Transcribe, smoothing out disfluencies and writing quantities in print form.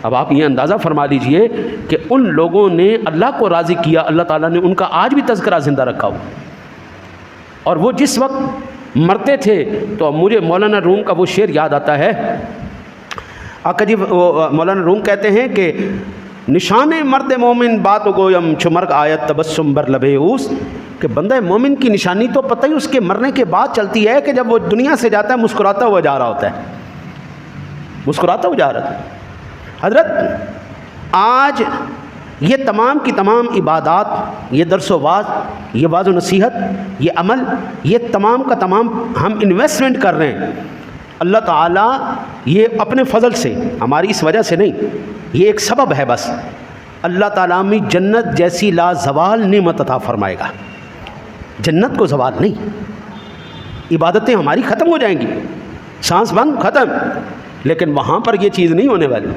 اب آپ یہ اندازہ فرما لیجئے کہ ان لوگوں نے اللہ کو راضی کیا، اللہ تعالیٰ نے ان کا آج بھی تذکرہ زندہ رکھا ہو، اور وہ جس وقت مرتے تھے تو مجھے مولانا روم کا وہ شعر یاد آتا ہے۔ آقا جی مولانا روم کہتے ہیں کہ نشان مرد مومن بات گویم چمرگ آیت تبسم بر لبے اوس، کہ بندہ مومن کی نشانی تو پتہ ہی اس کے مرنے کے بعد چلتی ہے کہ جب وہ دنیا سے جاتا ہے مسکراتا ہوا جا رہا ہوتا ہے، مسکراتا ہوا جا رہا ہے۔ حضرت آج یہ تمام کی تمام عبادات، یہ درس و واعظ، یہ واعظ و نصیحت، یہ عمل، یہ تمام کا تمام ہم انویسٹمنٹ کر رہے ہیں۔ اللہ تعالیٰ یہ اپنے فضل سے، ہماری اس وجہ سے نہیں، یہ ایک سبب ہے بس، اللہ تعالیٰ میں جنت جیسی لا زوال نعمت عطا فرمائے گا۔ جنت کو زوال نہیں، عبادتیں ہماری ختم ہو جائیں گی، سانس بند ختم، لیکن وہاں پر یہ چیز نہیں ہونے والی۔